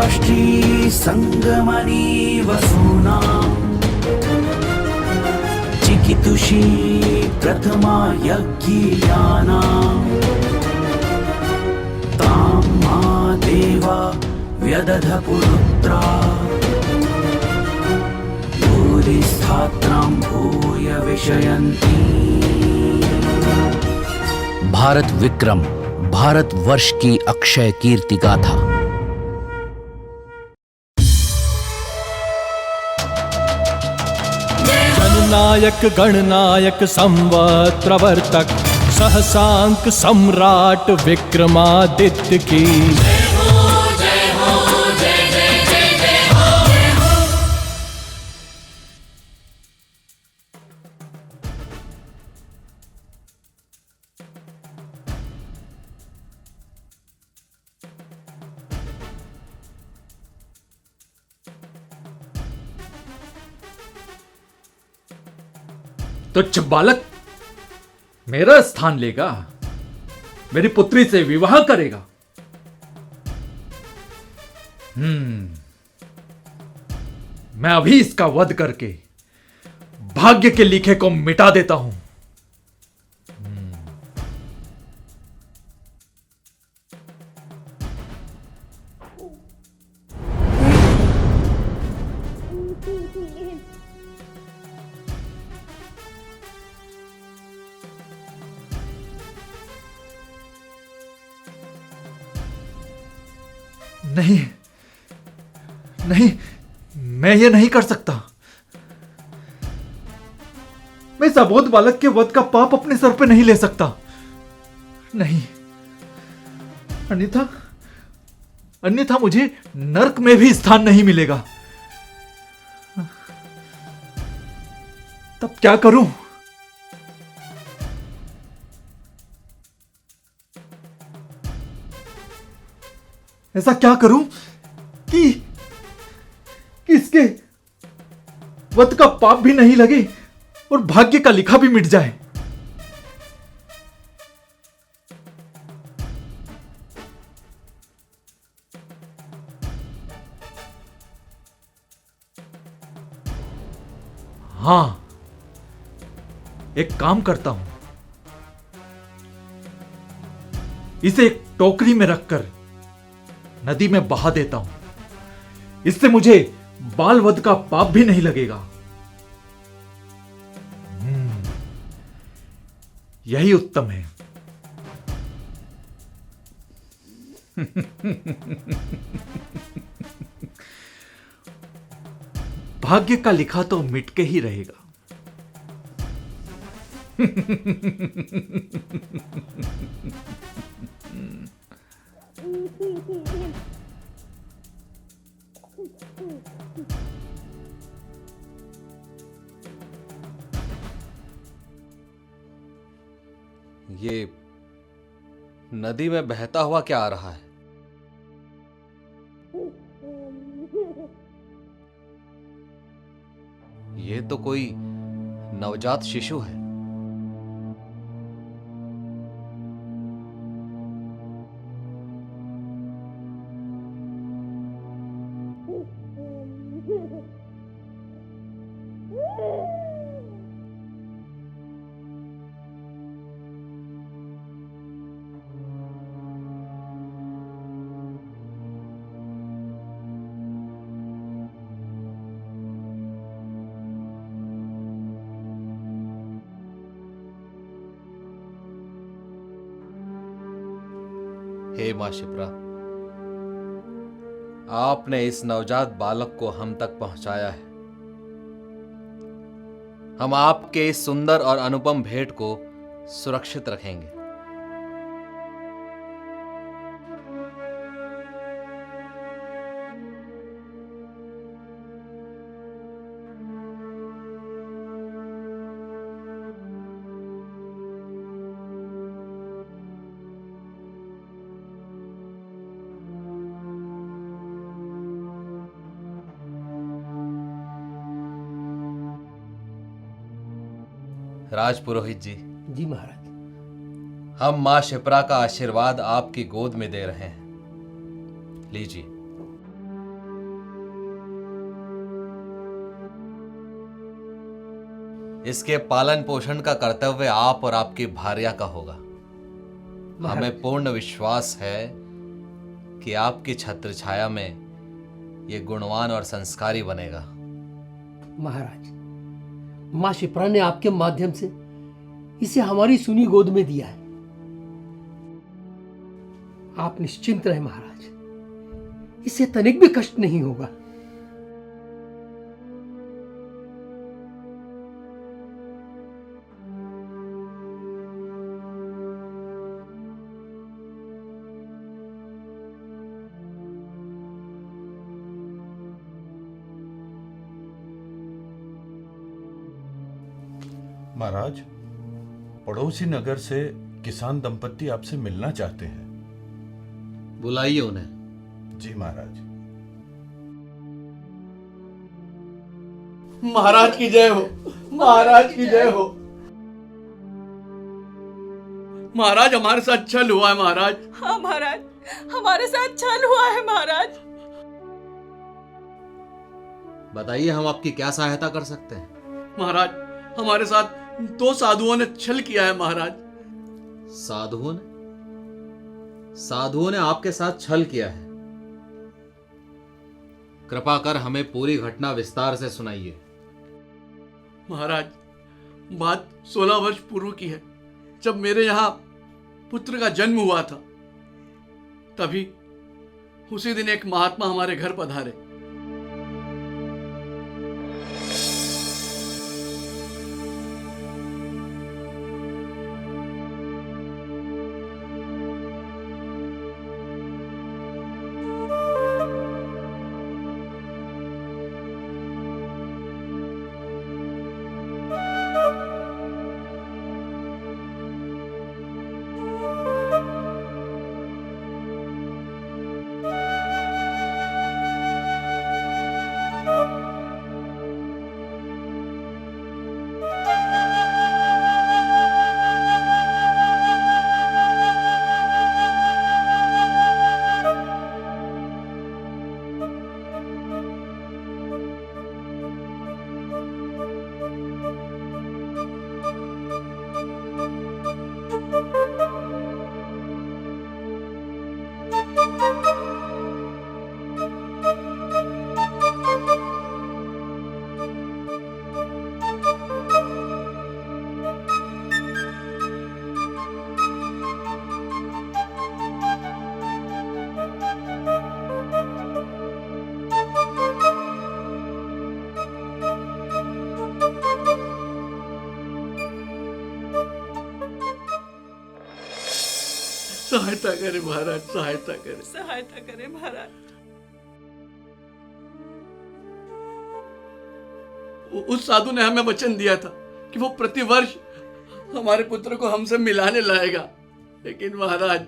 राष्ट्री संगमनी वसूनां चिकितुषी प्रथमा यज्ञियानां तां मा देवा व्यदध पुरुत्रा भूरिस्थात्रां भूय विषयन्ति। भारत विक्रम, भारत वर्ष की अक्षय कीर्ति गाथा। जननायक गणनायक संवत् प्रवर्तक सहसांक सम्राट विक्रमादित्य की तुच्छ बालक मेरा स्थान लेगा, मेरी पुत्री से विवाह करेगा। मैं अभी इसका वध करके भाग्य के लिखे को मिटा देता हूं। नहीं नहीं, मैं ये नहीं कर सकता। मैं इस अबोध बालक के वध का पाप अपने सर पे नहीं ले सकता। नहीं, अन्यथा अन्यथा मुझे नरक में भी स्थान नहीं मिलेगा। तब क्या करूं? ऐसा क्या करूं कि इसके वध का पाप भी नहीं लगे और भाग्य का लिखा भी मिट जाए। हां, एक काम करता हूं, इसे एक टोकरी में रखकर नदी में बहा देता हूं। इससे मुझे बाल वध का पाप भी नहीं लगेगा। यही उत्तम है। भाग्य का लिखा तो मिट के ही रहेगा। ये नदी में बहता हुआ क्या आ रहा है? ये तो कोई नवजात शिशु है। हे मां शिप्रा, आपने इस नवजात बालक को हम तक पहुंचाया है। हम आपके इस सुंदर और अनुपम भेंट को सुरक्षित रखेंगे। राजपुरोहित जी। जी महाराज। हम मां शिप्रा का आशीर्वाद आपकी गोद में दे रहे हैं। लीजिए। इसके पालन पोषण का कर्तव्य आप और आपकी भार्या का होगा। हमें पूर्ण विश्वास है कि आपकी छत्र छाया में ये गुणवान और संस्कारी बनेगा। महाराज, मां शिप्रा ने आपके माध्यम से इसे हमारी सुनी गोद में दिया है। आप निश्चिंत रहे महाराज, इसे तनिक भी कष्ट नहीं होगा। महाराज, पड़ोसी नगर से किसान दंपत्ति आपसे मिलना चाहते हैं। बुलाइए उन्हें। जी महाराज। महाराज की जय हो, महाराज की जय हो। महाराज, हमारे साथ छल हुआ है महाराज। हाँ महाराज, हमारे साथ छल हुआ है महाराज। बताइए, हम आपकी क्या सहायता कर सकते हैं? महाराज, हमारे साथ 2 साधुओं ने छल किया है महाराज। साधुओं ने आपके साथ छल किया है? कृपा कर हमें पूरी घटना विस्तार से सुनाइए। महाराज, बात 16 वर्ष पूर्व की है, जब मेरे यहाँ पुत्र का जन्म हुआ था। तभी उसी दिन एक महात्मा हमारे घर पधारे। सहायता करे महाराज, सहायता करे, सहायता करें महाराज। उस साधु ने हमें वचन दिया था कि वो प्रतिवर्ष हमारे पुत्र को हमसे मिलाने लाएगा, लेकिन महाराज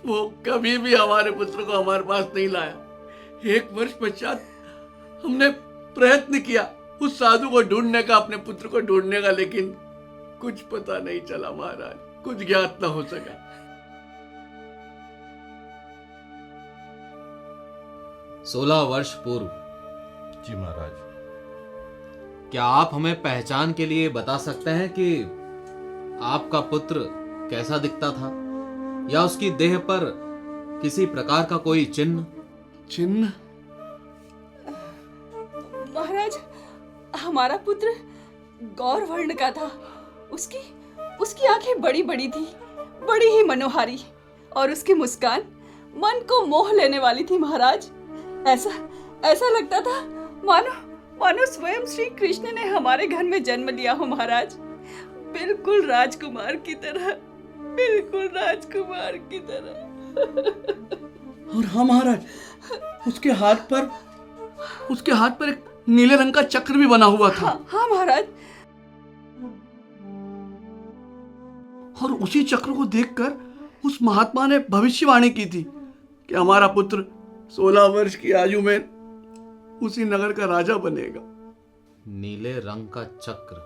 वो कभी भी हमारे पुत्र को हमारे पास नहीं लाया। 1 वर्ष पश्चात हमने प्रयत्न किया उस साधु को ढूंढने का, अपने पुत्र को ढूंढने का, लेकिन कुछ पता नहीं चला महाराज, कुछ ज्ञात न हो सका। 16 वर्ष पूर्व। जी महाराज। क्या आप हमें पहचान के लिए बता सकते हैं कि आपका पुत्र कैसा दिखता था, या उसकी देह पर किसी प्रकार का कोई चिन्ह? चिन्ह? महाराज, हमारा पुत्र गौर वर्ण का था। उसकी आंखें बड़ी बड़ी थी, बड़ी ही मनोहारी, और उसकी मुस्कान मन को मोह लेने वाली थी महाराज। ऐसा लगता था मानो स्वयं श्री कृष्ण ने हमारे घर में जन्म लिया हो महाराज। बिल्कुल राजकुमार की तरह, बिल्कुल राजकुमार की तरह। और हाँ महाराज, उसके हाथ पर एक नीले रंग का चक्र भी बना हुआ था। हाँ महाराज। और उसी चक्र को देखकर उस महात्मा ने भविष्यवाणी की थी कि हमारा पुत्र 16 वर्ष की आयु में उसी नगर का राजा बनेगा। नीले रंग का चक्र।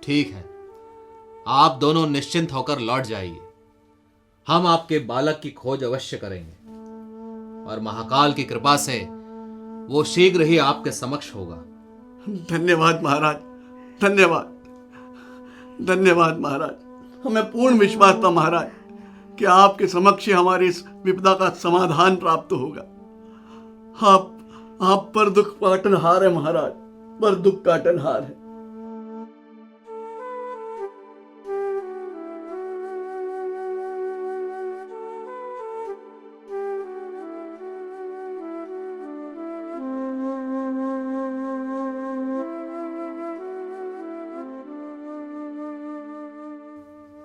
ठीक है, आप दोनों निश्चिंत होकर लौट जाइए। हम आपके बालक की खोज अवश्य करेंगे, और महाकाल की कृपा से वो शीघ्र ही आपके समक्ष होगा। धन्यवाद महाराज, धन्यवाद, धन्यवाद महाराज। हमें पूर्ण विश्वास था महाराज कि आपके समक्ष ही हमारी इस विपदा का समाधान प्राप्त होगा। आप पर दुख काटनहार है महाराज, पर दुख काटनहार है।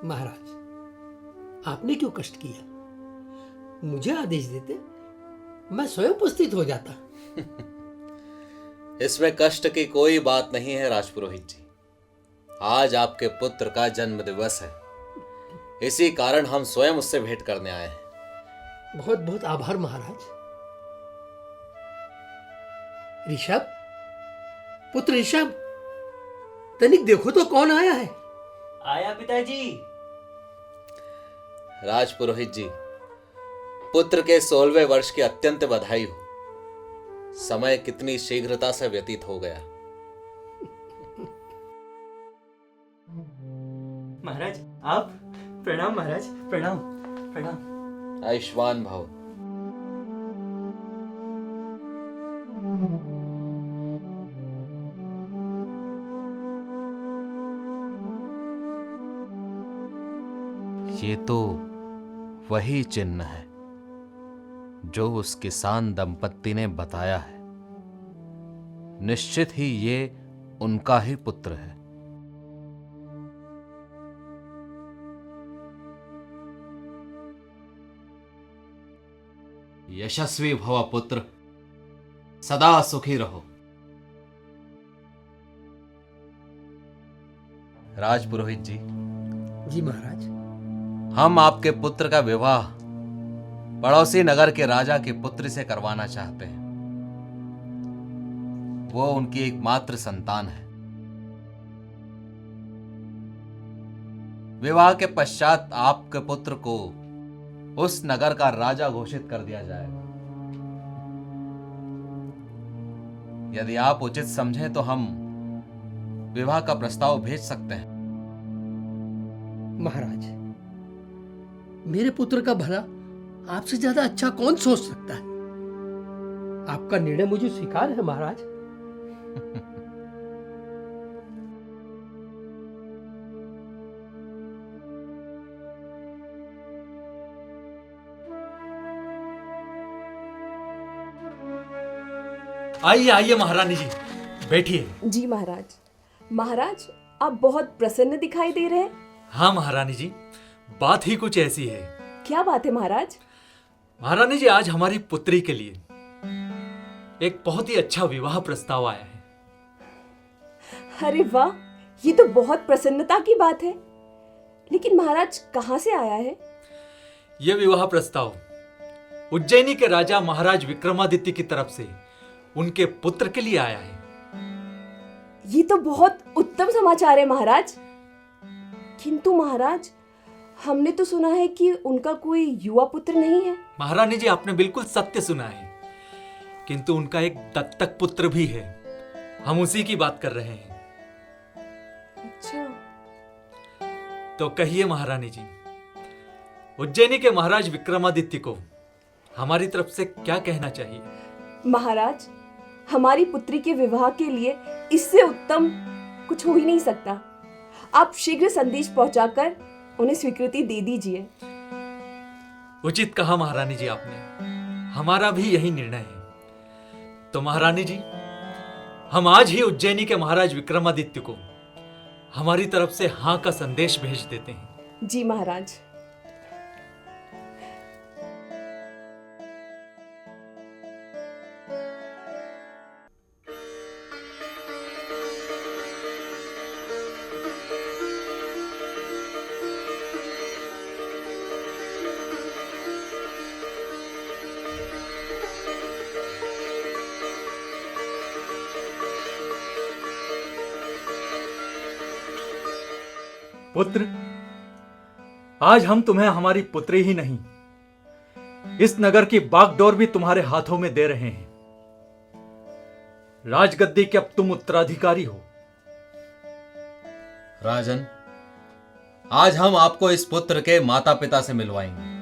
महाराज, आपने क्यों कष्ट किया? मुझे आदेश देते, मैं स्वयं उपस्थित हो जाता। इसमें कष्ट की कोई बात नहीं है राजपुरोहित जी। आज आपके पुत्र का जन्म दिवस है, इसी कारण हम स्वयं उससे भेंट करने आए हैं। बहुत बहुत आभार महाराज। ऋषभ, पुत्र ऋषभ, तनिक देखो तो कौन आया है। आया पिताजी। राजपुरोहित जी, पुत्र के 16वें वर्ष की अत्यंत बधाई हो। समय कितनी शीघ्रता से व्यतीत हो गया। महाराज आप, प्रणाम महाराज, प्रणाम प्रणाम। आयुष्मान भव। ये तो वही चिन्ह है जो उस किसान दंपत्ति ने बताया है। निश्चित ही ये उनका ही पुत्र है। यशस्वी भव पुत्र, सदा सुखी रहो। राजपुरोहित जी, जी महाराज। हम आपके पुत्र का विवाह पड़ोसी नगर के राजा के पुत्र से करवाना चाहते हैं। वो उनकी एकमात्र संतान है। विवाह के पश्चात आपके पुत्र को उस नगर का राजा घोषित कर दिया जाएगा। यदि आप उचित समझें तो हम विवाह का प्रस्ताव भेज सकते हैं। महाराज, मेरे पुत्र का भला आपसे ज्यादा अच्छा कौन सोच सकता है? आपका निर्णय मुझे स्वीकार है महाराज। आइए आइए महारानी जी, बैठिए। जी महाराज। महाराज, आप बहुत प्रसन्न दिखाई दे रहे हैं। हाँ महारानी जी, बात ही कुछ ऐसी है। क्या बात है महाराज? महारानी जी, आज हमारी पुत्री के लिए एक बहुत ही अच्छा विवाह प्रस्ताव आया है। अरे वाह, ये तो बहुत प्रसन्नता की बात है। लेकिन महाराज, कहाँ से आया है? यह विवाह प्रस्ताव उज्जैनी के राजा महाराज विक्रमादित्य की तरफ से उनके पुत्र के लिए आया है। ये तो बहुत उत्तम समाचार है महाराज। किंतु महाराज, हमने तो सुना है कि उनका कोई युवा पुत्र नहीं है। महारानी जी, आपने बिल्कुल सत्य सुना है, किंतु उनका एक दत्तक पुत्र भी है। हम उसी की बात कर रहे हैं। अच्छा, तो कहिए महारानी जी, उज्जैनी के महाराज विक्रमादित्य को हमारी तरफ से क्या कहना चाहिए? महाराज, हमारी पुत्री के विवाह के लिए इससे उत्तम कुछ हो ही नहीं सकता। आप शीघ्र संदेश पहुंचाकर उन्हें स्वीकृति दे दीजिए। उचित कहा महारानी जी आपने, हमारा भी यही निर्णय है। तो महारानी जी, हम आज ही उज्जैनी के महाराज विक्रमादित्य को हमारी तरफ से हाँ का संदेश भेज देते हैं। जी महाराज। पुत्र, आज हम तुम्हें हमारी पुत्री ही नहीं इस नगर की बागडोर भी तुम्हारे हाथों में दे रहे हैं। राजगद्दी के अब तुम उत्तराधिकारी हो। राजन, आज हम आपको इस पुत्र के माता पिता से मिलवाएंगे।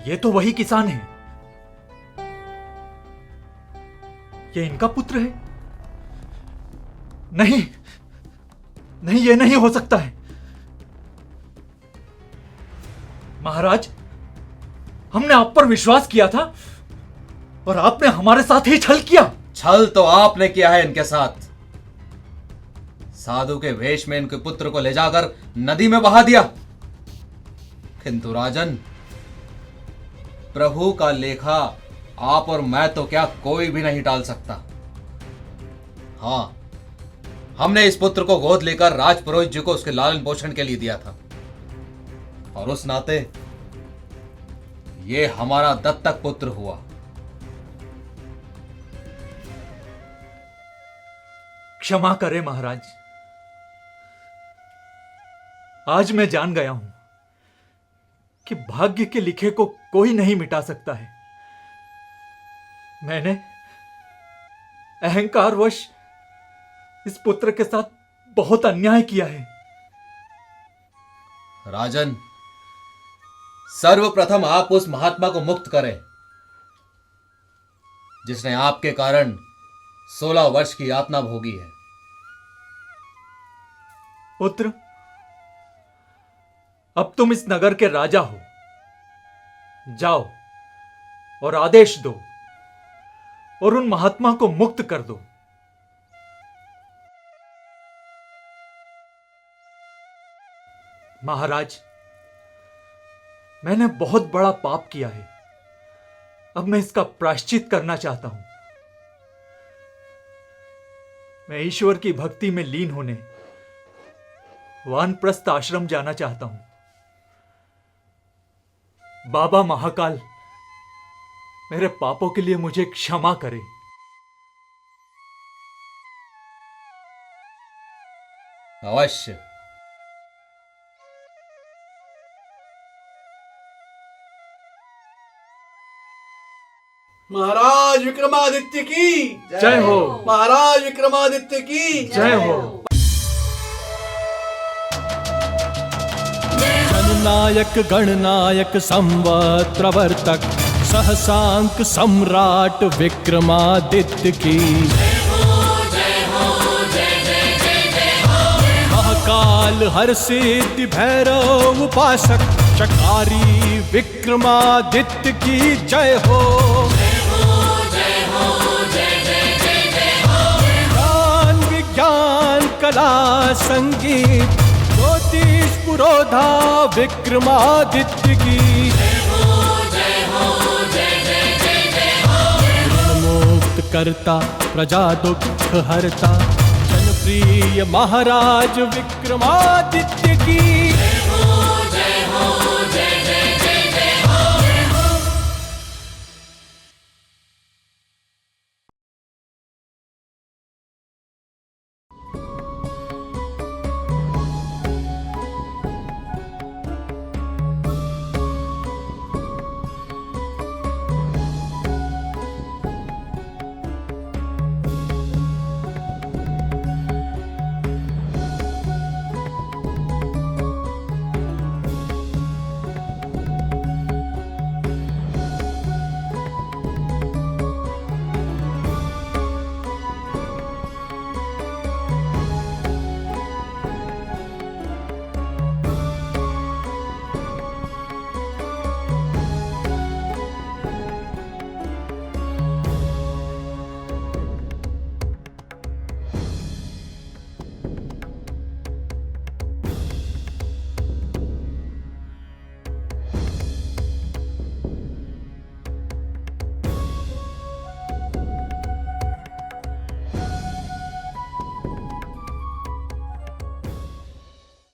ये तो वही किसान है। ये इनका पुत्र है? नहीं नहीं, ये नहीं हो सकता है। महाराज, हमने आप पर विश्वास किया था और आपने हमारे साथ ही छल किया। छल तो आपने किया है इनके साथ। साधु के वेश में इनके पुत्र को ले जाकर नदी में बहा दिया। किंतु राजन, प्रभु का लेखा आप और मैं तो क्या कोई भी नहीं टाल सकता। हाँ, हमने इस पुत्र को गोद लेकर राजपुरोहित जी को उसके लालन पोषण के लिए दिया था और उस नाते ये हमारा दत्तक पुत्र हुआ। क्षमा करें महाराज, आज मैं जान गया हूं कि भाग्य के लिखे को कोई नहीं मिटा सकता है। मैंने अहंकारवश इस पुत्र के साथ बहुत अन्याय किया है। राजन, सर्वप्रथम आप उस महात्मा को मुक्त करें जिसने आपके कारण 16 वर्ष की यातना भोगी है। पुत्र, अब तुम इस नगर के राजा हो। जाओ और आदेश दो और उन महात्मा को मुक्त कर दो। महाराज, मैंने बहुत बड़ा पाप किया है। अब मैं इसका प्रायश्चित करना चाहता हूं। मैं ईश्वर की भक्ति में लीन होने वानप्रस्थ आश्रम जाना चाहता हूं। बाबा महाकाल मेरे पापों के लिए मुझे क्षमा करे। अवश्य। महाराज विक्रमादित्य की जय हो। महाराज विक्रमादित्य की जय हो। जननायक गणनायक संवत प्रवर्तक सहसांक सम्राट विक्रमादित्य की महाकाल हर सिद्धि भैरव उपासक चकारी विक्रमादित्य की जय हो। ज्ञान विज्ञान कला संगीत ज्योतिष पुरोधा विक्रमादित्य की मुक्त करता प्रजा दुख हरता जनप्रिय महाराज विक्रमादित्य की